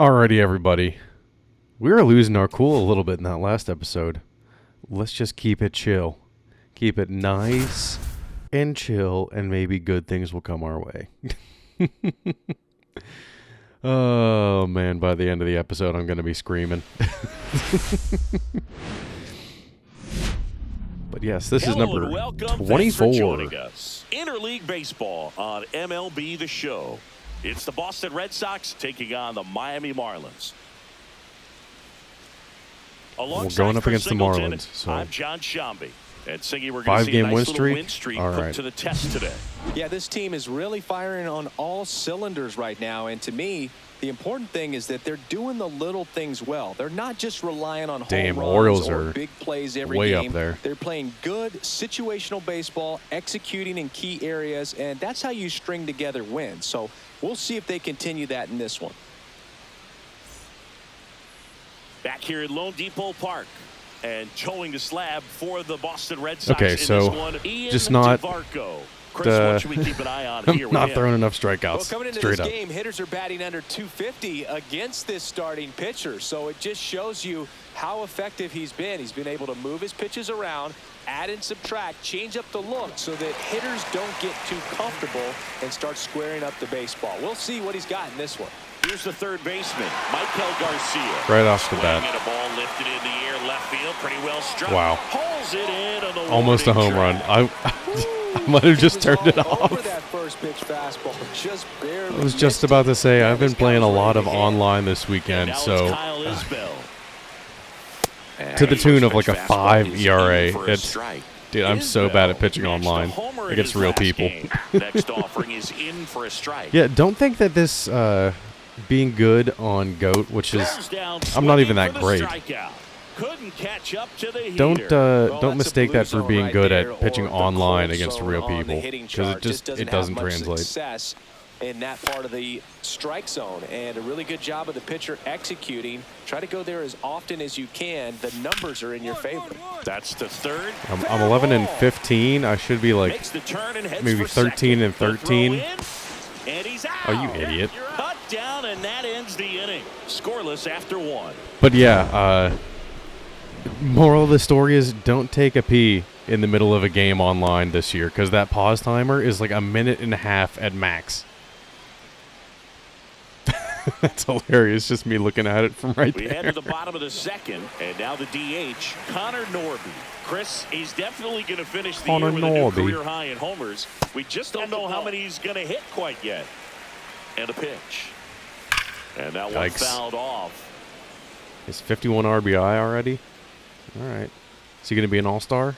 Alrighty, everybody. We were losing our cool a little bit in that last episode. Let's just keep it chill. Keep it nice and chill, and maybe good things will come our way. Oh, man, by the end of the episode, I'm going to be screaming. But yes, this is number 24. Thanks for joining us. Interleague Baseball on MLB The Show. It's the Boston Red Sox taking on the Miami Marlins. We're going up against the Marlins. So. I'm John Shambi. And Singy, we're going to see a nice little win streak put to the test today. Yeah, this team is really firing on all cylinders right now. And to me, the important thing is that they're doing the little things well. They're not just relying on home runs or big plays every way game. Up there. They're playing good situational baseball, executing in key areas, and that's how you string together wins. So we'll see if they continue that in this one. Back here at Lone Depot Park. And towing the slab for the Boston Red Sox. Okay, so just not Chris, what should we keep an eye on here with not him? throwing enough strikeouts. Well, coming into this game, hitters are batting under 250 against this starting pitcher. So it just shows you how effective he's been. He's been able to move his pitches around, add and subtract, change up the look so that hitters don't get too comfortable and start squaring up the baseball. We'll see what he's got in this one. Here's the third baseman, Michael Garcia. Right off the bat. A ball lifted in the air, left field, pretty well struck. Wow. Pulls it in on the almost a home run. I might have just turned it off. That first pitch fastball, just barely I was just about to say, I've been playing a lot of online this weekend, so to the tune of like a 5 ERA. Dude, I'm so bad at pitching online against real people. Next offering is in for a strike. Yeah, don't think that this being good on GOAT, which is I'm not even that great. Couldn't catch up to the don't mistake that for being good at pitching online against real people, because it doesn't translate. In that part of the strike zone, and a really good job of the pitcher executing. Try to go there as often as you can. The numbers are in your favor. That's the third. I'm 11 and 15. I should be like maybe 13 and 13. And he's out. Oh, you idiot! Cut down, and that ends the inning. Scoreless after one. But yeah, moral of the story is don't take a pee in the middle of a game online this year, because that pause timer is like a minute and a half at max. That's hilarious, just me looking at it from right there. We head to the bottom of the second, and now the DH, Connor Norby. Chris, he's definitely going to finish the year with a new career high in homers. We just don't know how many he's going to hit quite yet. And a pitch. And that one fouled off. It's 51 RBI already? All right. Is he going to be an all-star?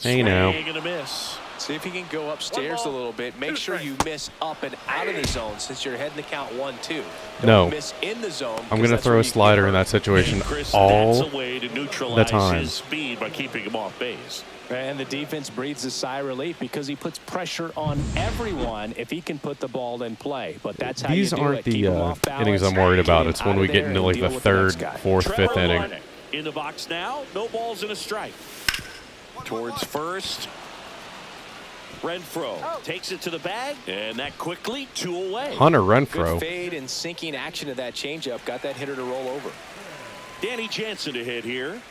Hey, now. Swing and a miss. See if he can go upstairs a little bit. Make sure you miss up and out of the zone since you're heading to count 1-2. No. Miss in the zone. I'm going to throw a slider in that situation all the time. His speed by keeping him off base. And the defense breathes a sigh of relief because he puts pressure on everyone if he can put the ball in play. But that's how these you do aren't it. the innings I'm worried about. It's when we get into like the third, fourth, fifth inning. In the box now, no balls and a strike. Towards first. Renfroe takes it to the bag, and that quickly 2 away. Hunter Renfroe. Good fade and sinking action of that changeup got that hitter to roll over. Danny Jansen to hit here.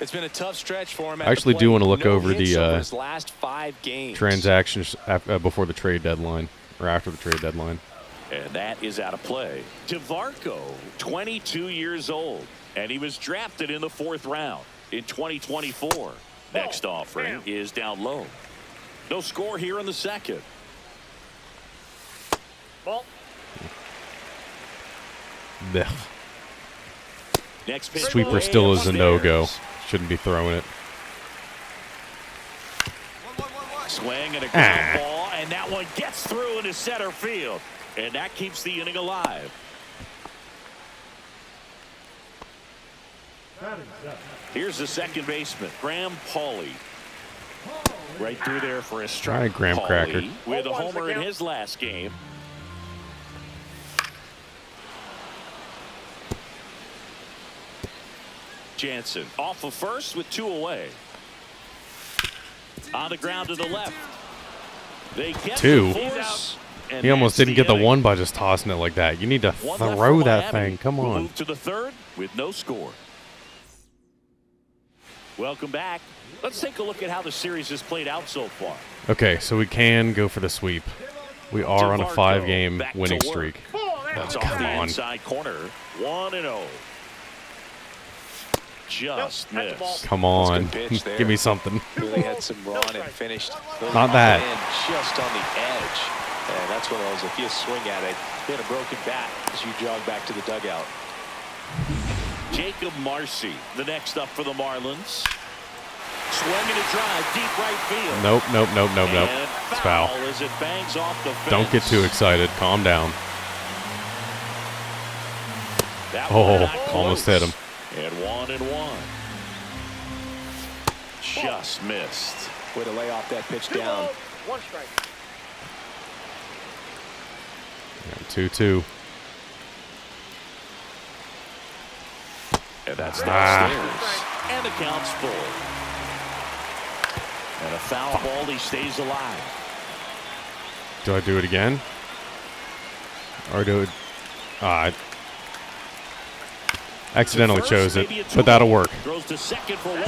It's been a tough stretch for him. I actually do want to look over the his last 5 games. transactions before the trade deadline, or after the trade deadline. And that is out of play. DeVarco, 22 years old, and he was drafted in the 4th round in 2024. Next offering is down low. No score here in the second. Ball. Next pitch. Sweeper still is a no-go. Shouldn't be throwing it. Swing and a ground ball, and that one gets through into center field. And that keeps the inning alive. Here's the second baseman, Graham Pauley. Right through there for a strike. All right, Graham Cracker. With a homer in his last game. Jansen off of first with 2 away. On the ground to the left. They get 2. and He almost that's didn't get the inning. 1 by just tossing it like that. You need to One left throw for that Miami. thing. Come We'll on. move to the 3rd with no score. Welcome back. Let's take a look at how the series has played out so far. Okay, so we can go for the sweep. We are on a 5-game back to winning work. streak. That's off come the on. inside corner. 1-0. Just missed. Come on. That's a good pitch there. Give me something. Really had some run and finished. Not that. And just on the edge. And that's one of those, if you swing at it, hit a broken bat as you jog back to the dugout. Jacob Marcy, the next up for the Marlins. Swinging a drive, deep right field. Nope. And It's foul. as it bangs off the fence. Don't get too excited. Calm down. That one not almost close. hit him. And 1-1. Just missed. Way to lay off that pitch down. 2-2. And that's downstairs. And the count's full. And a foul ball, he stays alive. Do I do it again? Or do it... I accidentally First, chose it, maybe a but that'll work. Throws to second for 1.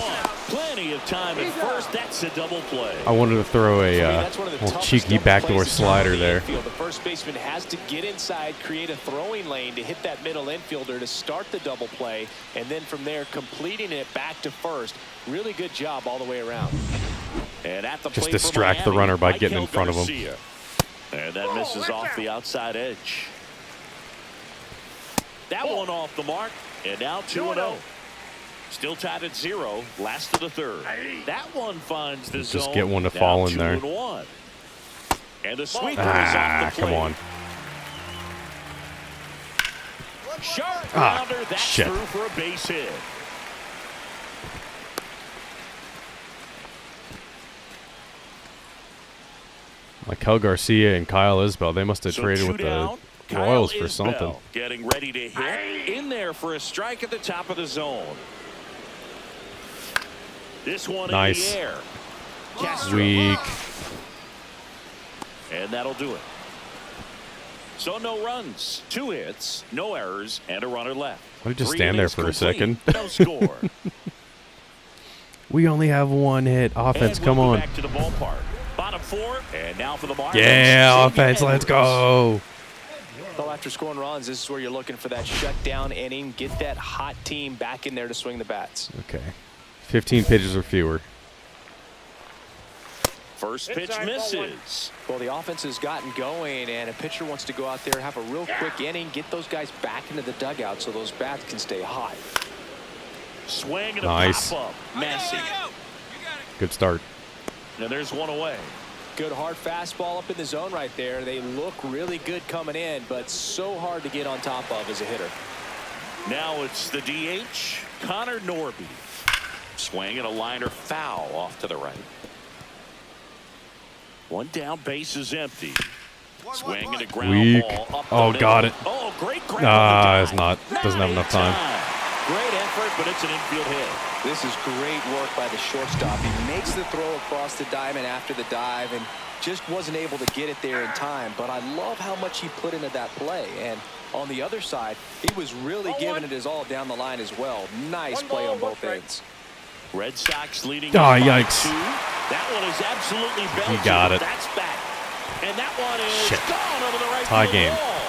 Plenty of time at first. That's a double play. I wanted to throw a That's one of the little toughest cheeky double backdoor plays in slider the there. infield. The first baseman has to get inside, create a throwing lane to hit that middle infielder to start the double play, and then from there completing it back to first. Really good job all the way around. And at the Just plate distract for the Miami, runner by Michael getting in front of him. Garcia. And that misses off the outside edge. That one off the mark. And now 2-0. Still tied at 0. Last of the 3rd. That one finds the zone. Just get one to Now fall in there. 2-1. And the sweeper is off the plate. Come on. Sharp Ah, grounder. That's shit. through for a base hit. Mikel Garcia and Kyle Isbell, they must have So traded 2 with the down. Kyle Royals for Isbell something. getting ready to hit. In there for a strike at the top of the zone. This one Nice. in the air. Castro. Weak. And that'll do it. So no runs, 2 hits, no errors, and a runner left. Why don't you just 3 stand there innings for a complete, second? No score. We only have 1 hit. Offense, And come we'll go on. back to the ballpark. Bottom 4, and now for the Marlins. Yeah, Xavier offense, let's Edwards. go. Well, after scoring runs, this is where you're looking for that shutdown inning. Get that hot team back in there to swing the bats. Okay. 15 pitches or fewer. First pitch misses. Well, the offense has gotten going, and a pitcher wants to go out there, have a real quick inning, get those guys back into the dugout so those bats can stay hot. Swing and a Nice. pop-up. Massey. Good start. And there's one away. Good hard fastball up in the zone right there. They look really good coming in, but so hard to get on top of as a hitter. Now it's the DH, Connor Norby. Swing and a liner foul off to the right. One down, base is empty. Swing and a ground Weak. ball up the Oh, middle. got it. Oh, great grab. on the It's dive. not. Doesn't have enough time. Great effort, but it's an infield hit. This is great work by the shortstop. He makes the throw across the diamond after the dive and just wasn't able to get it there in time. But I love how much he put into that play. And on the other side, he was really giving it his all down the line as well. Nice play on both ends. Red Sox leading. Oh, by yikes. 2. That one is absolutely belted. He got it. That's back. And that one is Shit. gone over the right Tie field game. wall.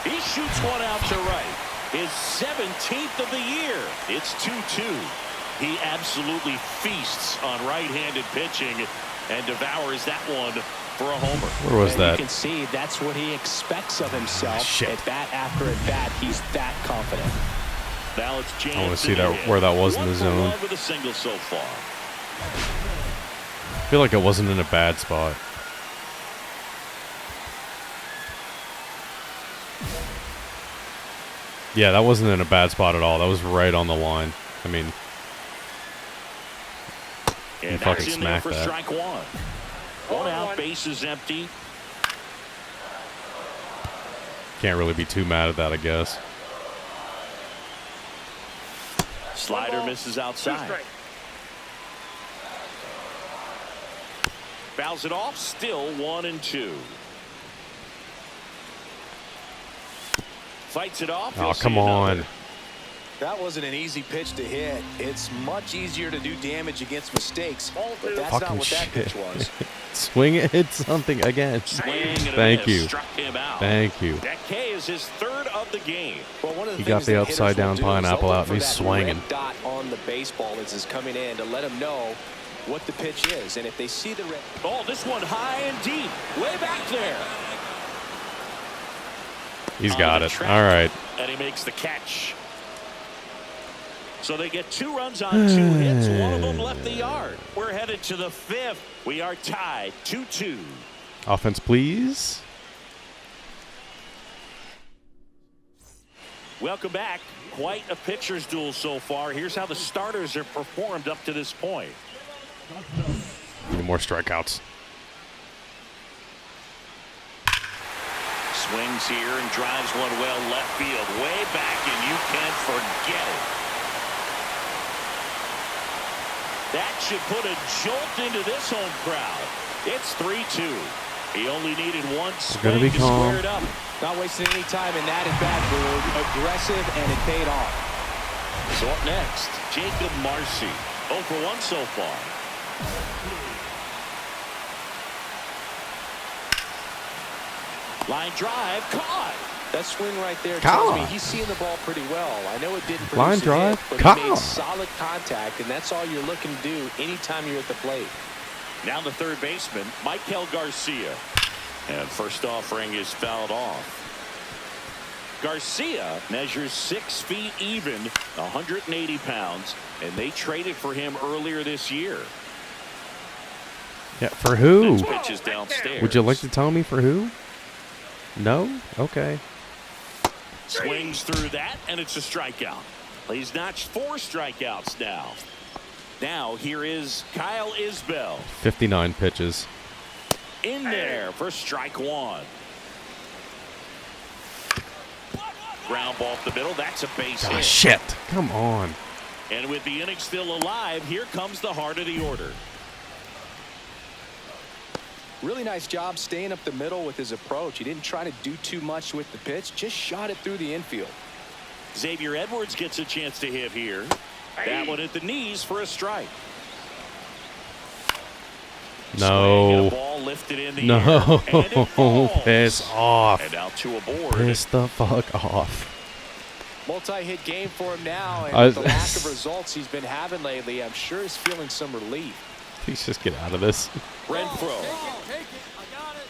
He shoots one out to right. His 17th of the year. It's 2-2. He absolutely feasts on right-handed pitching and devours that one for a homer. Where was And that? you can see that's what he expects of himself. Shit. At bat after at bat, he's that confident. Now it's Jansen. I wanna see that- where that was in the 1 for zone. 1 with a single so far. I feel like it wasn't in a bad spot. Yeah, that wasn't in a bad spot at all. That was right on the line. I mean, And fucking that's in there smack for that. strike 1. 1 out, base is empty. can't really be too mad at that, I guess. Slider misses outside. Fouls it off. Still 1-2. Fights it off. Oh, come on. That wasn't an easy pitch to hit. It's much easier to do damage against mistakes, but that's Fucking not what that shit. pitch was. Swing it, hit something again. Thank you. Struck him out. Thank you. That K is his third of the game. Well, one of the He got things the that hitters upside down will do is pineapple they'll out look and he's for that red swinging. dot on the baseball as it's coming in to let them know what the pitch is. And if they see the red. Oh, this one high and deep. Way back there. He's On got the it. track, All right. And he makes the catch. So they get 2 runs on 2 hits. One of them left the yard. We're headed to the 5th. We are tied 2-2. Offense, please. Welcome back. Quite a pitcher's duel so far. Here's how the starters have performed up to this point. Need more strikeouts. Swings here and drives one well left field. Way back, and you can't forget it. That should put a jolt into this home crowd. It's 3-2. He only needed one swing to square it up. Not wasting any time in that at bat, Boog. Aggressive, and it paid off. So up next, Jacob Marcy. 0 for 1 so far. Line drive, caught. That swing right there tells me Caught. he's seeing the ball pretty well. I know it didn't produce Line a drive, hit, but he made caught. solid contact, and that's all you're looking to do anytime you're at the plate. Now the third baseman, Michael Garcia. And first offering is fouled off. Garcia measures 6 feet even, 180 pounds, and they traded for him earlier this year. Yeah, for who? Next pitch is downstairs. Would you like to tell me for who? No? Okay. Swings through that, and it's a strikeout. He's notched 4 strikeouts now. Now here is Kyle Isbell. 59 pitches. In there for strike 1. Ground ball up the middle. That's a base Oh, hit. shit. Come on. And with the inning still alive, here comes the heart of the order. Really nice job staying up the middle with his approach. He didn't try to do too much with the pitch, just shot it through the infield. Xavier Edwards gets a chance to hit here. That one at the knees for a strike. Swing and a No. ball lifted in the No. air, and it falls. Piss off. And out to a board. Piss the fuck off. Multi-hit game for him now, and I- with the lack of results he's been having lately, I'm sure he's feeling some relief. Please just get out of this. Renfro Take it. I got it.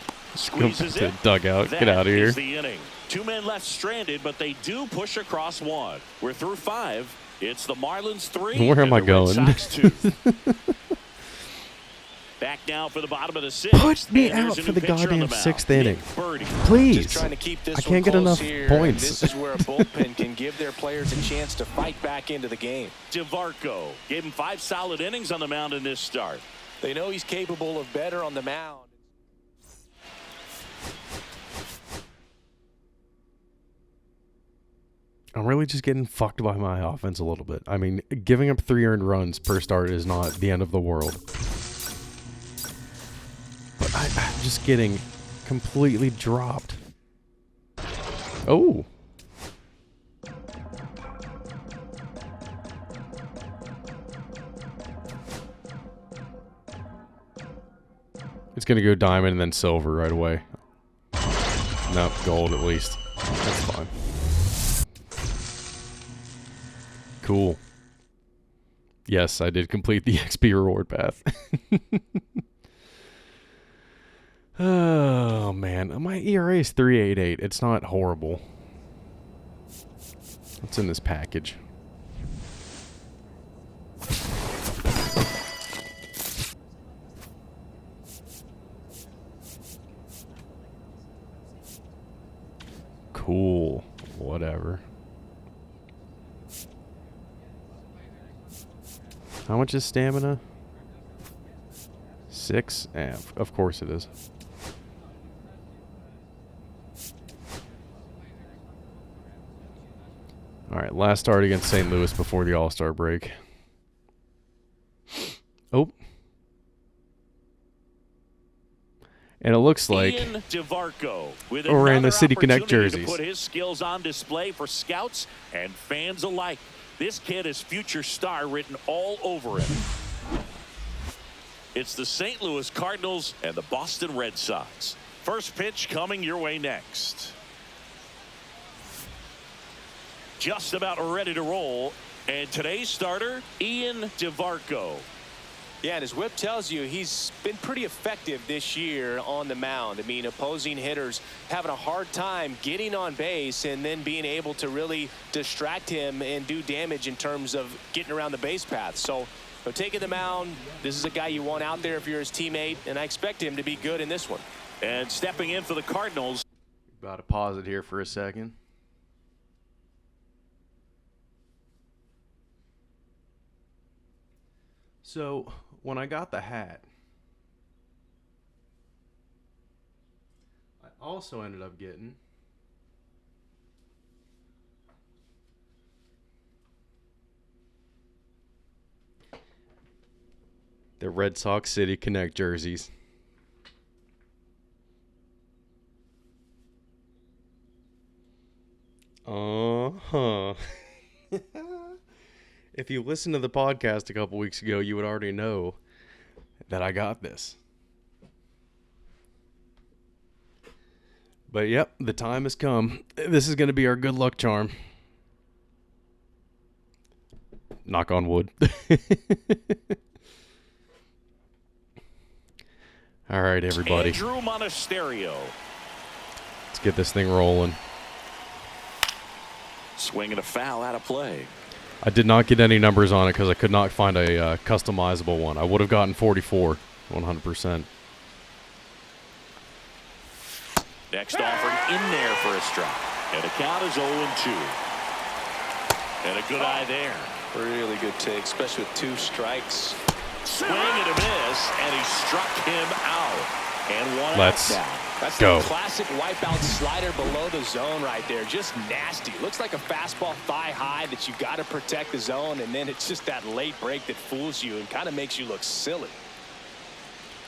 Go back squeezes to the it. dugout. Get out of That here. is the inning. 2 men left stranded, but they do push across 1. We're through 5. It's the Marlins 3. Where am and I the Red going? Sox 2. Back now for the bottom of the 6th. Put me and there's out a for new the pitcher on goddamn the mound, 6th Nick inning. Birdie. Please. Just trying to keep this I one can't get close enough here, points. And this is where a bullpen can give their players a chance to fight back into the game. DeVarco gave him 5 solid innings on the mound in this start. They know he's capable of better on the mound. I'm really just getting fucked by my offense a little bit. I mean, giving up 3 earned runs per start is not the end of the world. But I'm just getting completely dropped. Oh. It's going to go diamond and then silver right away. No, gold at least. That's fine. Cool. Yes, I did complete the XP reward path. Oh, man. My ERA is 3.88. It's not horrible. What's in this package? Cool. Whatever. How much is stamina? 6? Eh, of course it is. Alright, last start against St. Louis before the All-Star break. Oh. And it looks like Ian DeVarco with we're in the another City Connect opportunity jerseys. to put his skills on display for scouts and fans alike. This kid has future star written all over him. It's the St. Louis Cardinals and the Boston Red Sox. First pitch coming your way next. Just about ready to roll. And today's starter, Ian DeVarco. Yeah, and his whip tells you he's been pretty effective this year on the mound. I mean, opposing hitters having a hard time getting on base and then being able to really distract him and do damage in terms of getting around the base path. So, taking the mound, this is a guy you want out there if you're his teammate, and I expect him to be good in this one. And stepping in for the Cardinals. About to pause it here for a second. So, when I got the hat, I also ended up getting the Red Sox City Connect jerseys. Uh-huh. If you listened to the podcast a couple weeks ago, you would already know that I got this. But yep, the time has come. This is going to be our good luck charm. Knock on wood. All right, everybody. Andrew Monasterio. Let's get this thing rolling. Swinging a foul out of play. I did not get any numbers on it because I could not find a customizable one. I would have gotten 44, 100%. Next offering in there for a strike. And the count is 0-2. And a good eye there. Really good take, especially with 2 strikes. Swing and a miss, and he struck him out. And one Let's out now. That's go. the classic wipeout slider below the zone right there. Just nasty. Looks like a fastball thigh high that you got to protect the zone, and then it's just that late break that fools you and kind of makes you look silly.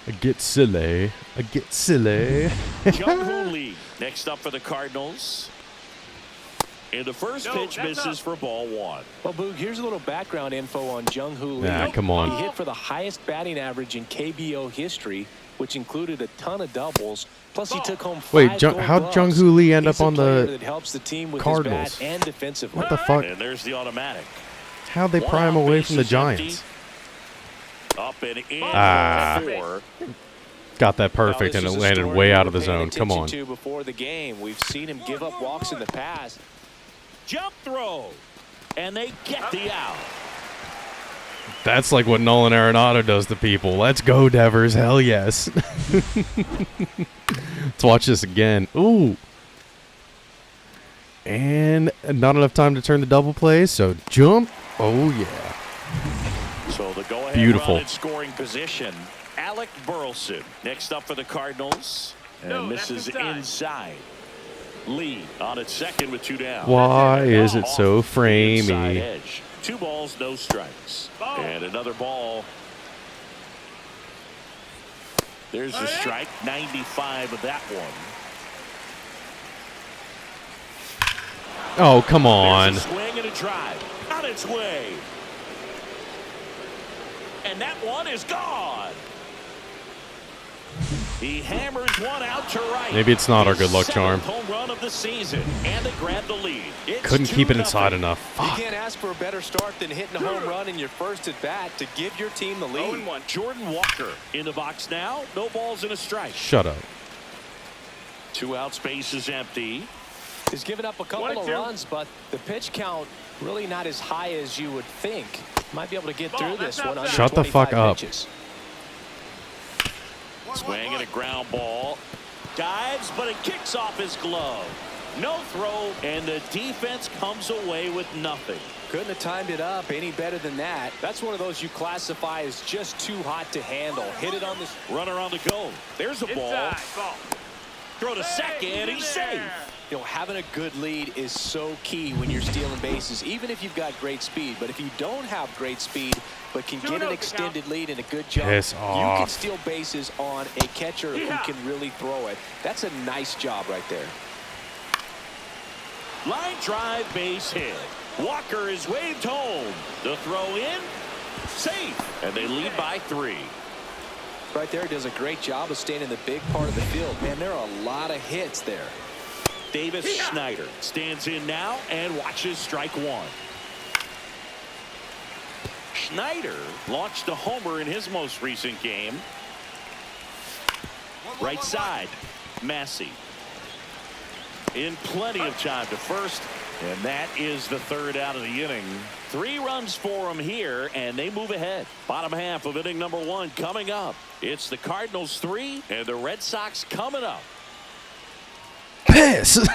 I get silly. I get silly. Jung-Hoo Lee next up for the Cardinals. And the first pitch misses for ball 1. Well, Boog, here's a little background info on Jung-Hoo Lee. Nah, come on. He hit for the highest batting average in KBO history, which included a ton of doubles. Plus, he took home 5 Wait, gold how'd gloves. Jung-Hoo Lee end He's up on a player the that helps the team with Cardinals? his bat and defensively. What the fuck? And there's the automatic. How'd they pry him away from the Giants? Up and in Ah. for 4. Got that perfect, Now, and it this is a landed story way we out were of the paying zone. Come on. attention to before the game. We've seen him give up walks in the past. Jump throw. And they get the out. That's like what Nolan Arenado does to people. Let's go, Devers. Hell yes. Let's watch this again. Ooh. And not enough time to turn the double play, so jump. Oh, yeah. So the go-ahead Beautiful. run in scoring position. Alec Burleson next up for the Cardinals. And misses inside. Lee on at second with 2 down. Why is it so Off the inside framey? edge. 2 balls, no strikes. And another ball. There's the strike. 95 of that one. Oh, come on. There's a swing and a drive. On its way. And that one is gone. He hammers one out to right. Maybe it's not our good luck His charm. 7th home run of the season, and they grab the lead. It's Couldn't keep it 2-0. inside enough. You Fuck. can't ask for a better start than hitting a home run in your first at bat to give your team the lead. 0-1. Jordan Walker in the box now. No balls and a strike. Shut up. 2 out, space is empty. He's given up a couple of runs, but the pitch count really not as high as you would think. Might be able to get through this one under Shut the fuck 25 up. pitches. Swing and a ground ball. Dives, but it kicks off his glove. No throw, and the defense comes away with nothing. Couldn't have timed it up any better than that. That's one of those you classify as just too hot to handle. Hit it on the Runner on the go. There's a ball. Inside, ball. Throw to second. He's safe. You know, having a good lead is so key when you're stealing bases, even if you've got great speed. But if you don't have great speed, but can get an extended lead and a good jump, Piss you off. can steal bases on a catcher who can really throw it. That's a nice job right there. Line drive, base hit. Walker is waved home. The throw in, safe, and they lead by 3. Right there, does a great job of staying in the big part of the field. Man, there are a lot of hits there. Davis Schneider stands in now and watches strike 1. Schneider launched a homer in his most recent game. Right side, Massey. In plenty of time to first, and that is the 3rd out of the inning. 3 runs for him here, and they move ahead. Bottom half of inning number 1 coming up. It's the Cardinals 3 and the Red Sox coming up. Piss.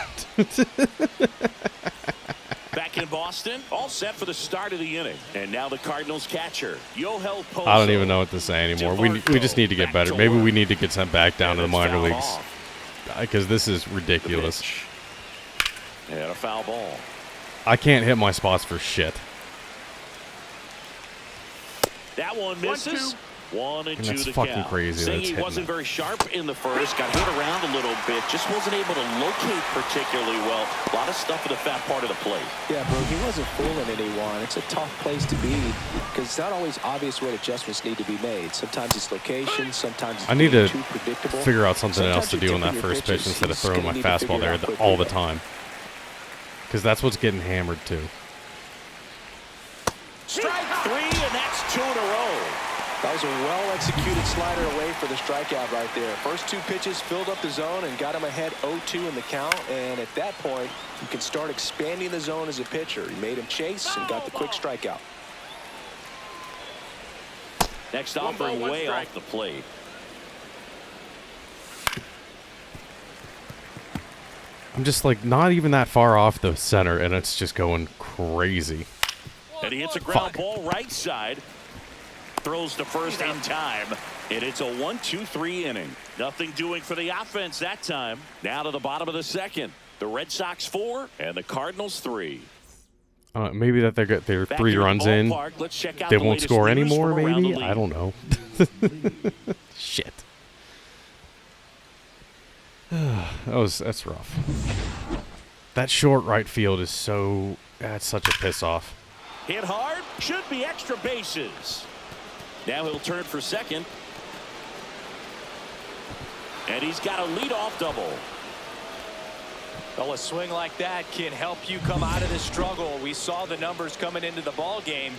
Back in Boston, all set for the start of the inning. And now the Cardinals catcher, Yoel Pozo. I don't even know what to say anymore. We just need to get better. Maybe we need to get sent back down to the minor leagues, because this is ridiculous. And a foul ball. I can't hit my spots for shit. That one misses. 1 and 2 that's to fucking count. crazy. Saying That's he hitting wasn't it. very sharp in the first, got hit around a little bit, just wasn't able to locate particularly well. A lot of stuff in the fat part of the plate. Yeah, bro, he wasn't fooling anyone. It's a tough place to be because it's not always obvious what adjustments need to be made. Sometimes it's location, sometimes it's I need to too predictable. figure out something else to Sometimes do on you're that tipping your first pitch pitches. instead of He's throwing gonna my need to figure fastball it there out quickly, all the though. time. Because that's what's getting hammered too. Strike 3, and that's 2 in a row. That was a well-executed slider away for the strikeout right there. First 2 pitches filled up the zone and got him ahead 0-2 in the count. And at that point, you can start expanding the zone as a pitcher. He made him chase and got the quick strikeout. Next offering way off the plate. I'm just like not even that far off the center, and it's just going crazy. And he hits a ground ball right side. Throws to first in time, and it's a 1-2-3 inning. Nothing doing for the offense that time. Now to the bottom of the 2nd. The Red Sox 4 and the Cardinals 3. Maybe that they're Back 3 here at runs the in. ballpark, let's check out They the won't latest score news anymore. from around Maybe the I don't know. Shit. That's rough. That short right field is that's such a piss off. Hit hard, should be extra bases. Now he'll turn for second. And he's got a leadoff double. Well, a swing like that can help you come out of this struggle. We saw the numbers coming into the ball game,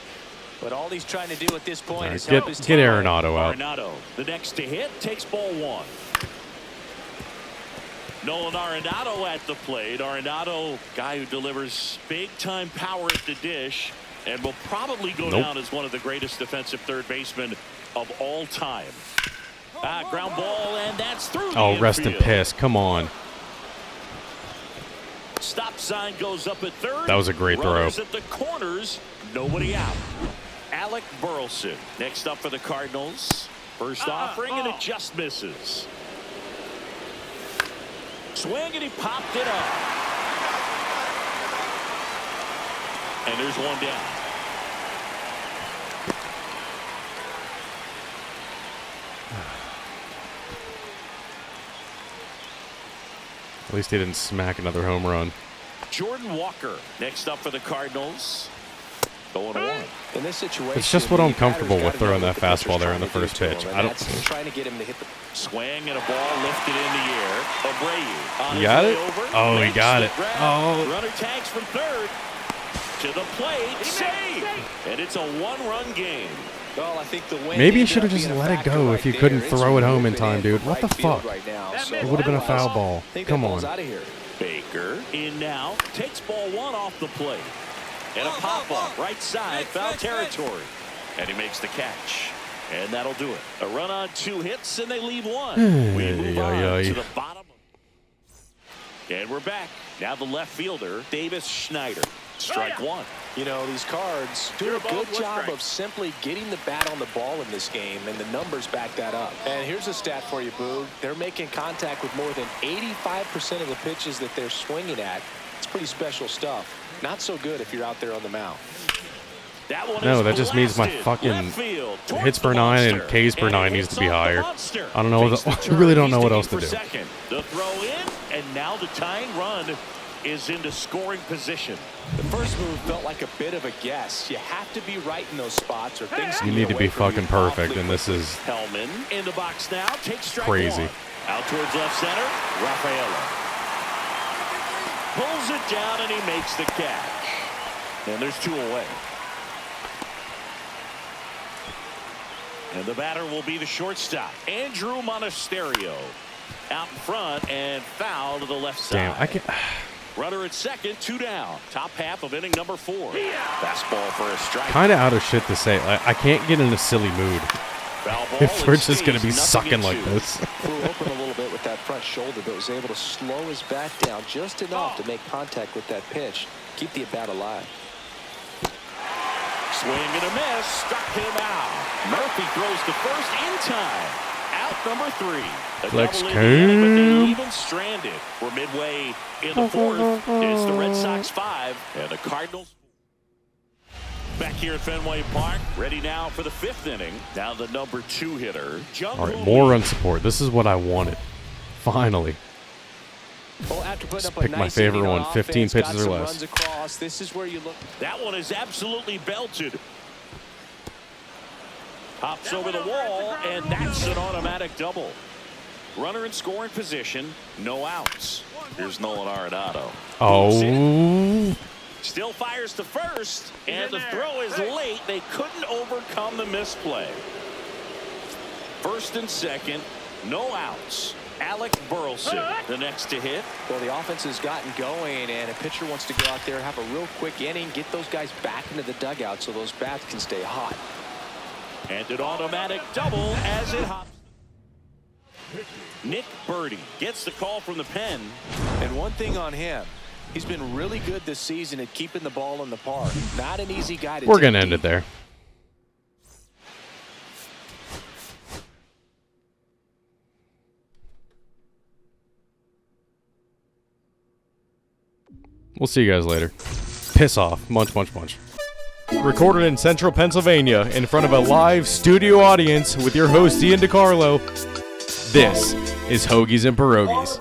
but all he's trying to do at this point is help his Get team. Arenado out. Arenado, the next to hit, takes ball 1. Nolan Arenado at the plate. Arenado, guy who delivers big-time power at the dish and will probably go down as one of the greatest defensive third basemen of all time. Ground ball, and that's through the Rest in infield. piss. Come on. Stop sign goes up at third. That was a great throw. Runners at the corners, nobody out. Alec Burleson next up for the Cardinals. First offering, and it just misses. Swing, and he popped it up. And there's one down. At least he didn't smack another home run. Jordan Walker next up for the Cardinals. 0-1. In this situation, It's just what I'm the comfortable batter's with, gotta throwing know that what the pitcher's fastball there in the trying to first do to pitch. him, I and don't. that's trying to get him to hit the Swing and a ball lifted in the air. Abreu on You his got way it? over. Oh, he Makes got the it. grab. Oh. Runner tags from third. To the plate. Save. And it's a 1-run game. Well, I think the win Maybe you ended should have up just being a let it factor go right if you there. couldn't It's throw it home in moving time, dude. from What the right field fuck? right now, so It would have been a foul ball. I think Come that on. ball's out of here. Baker in now. Takes ball 1 off the plate. And a pop-up right side, foul territory. And he makes the catch. And that'll do it. A run on 2 hits, and they leave 1. We move on to the bottom. And we're back. Now the left fielder, Davis Schneider. Strike one. You know, these Cards do a good job of simply getting the bat on the ball in this game, and the numbers back that up. And here's a stat for you, Boog. They're making contact with more than 85% of the pitches that they're swinging at. It's pretty special stuff. Not so good if you're out there on the mound. No, that just means my fucking hits per 9 and Ks per 9 needs to be higher. I don't know. I really don't know what else to do. The throw in, and now the tying run is into scoring position. The first move felt like a bit of a guess. You have to be right in those spots, or things You need to be fucking perfect, and this is Hellman in the box now. Takes strike crazy. one. Out towards left center, Rafaela pulls it down, and he makes the catch. And there's 2 away. And the batter will be the shortstop, Andrew Monasterio. Out in front and foul to the left side. Damn, I can't. Runner at second, 2 down. Top half of inning number 4. Fastball for a strike. Kind of out of shit to say. I can't get in a silly mood if we're just going to be sucking like this. Flew open a little bit with that front shoulder, but was able to slow his bat down just enough to make contact with that pitch. Keep the at-bat alive. Swing and a miss. Struck him out. Murphy throws to first in time. Out number 3. Flex even stranded. We're midway in the 4th. It's the Red Sox 5 and the Cardinals. Back here at Fenway Park, ready now for the 5th inning. Now the number 2 hitter. All right, more run support. This is what I wanted. Finally. Well, after putting up a pick my nice favorite inning on one, 15 offense, pitches got or some less. runs across. This is where you look. That one is absolutely belted. Hops over the wall, and that's an automatic double. Runner in scoring position, no outs. Here's Nolan Arenado. Oh. Still fires to first, and the throw is late. They couldn't overcome the misplay. First and second, no outs. Alec Burleson, the next to hit. Well, the offense has gotten going, and a pitcher wants to go out there, have a real quick inning, get those guys back into the dugout so those bats can stay hot. And an automatic double as it hops. Nick Birdie gets the call from the pen. And one thing on him, he's been really good this season at keeping the ball in the park. Not an easy guy to We're take going to end deep. it there. We'll see you guys later. Piss off. Munch, munch, munch. Recorded in central Pennsylvania in front of a live studio audience with your host Ian DiCarlo. This is Hoagies and Pierogis.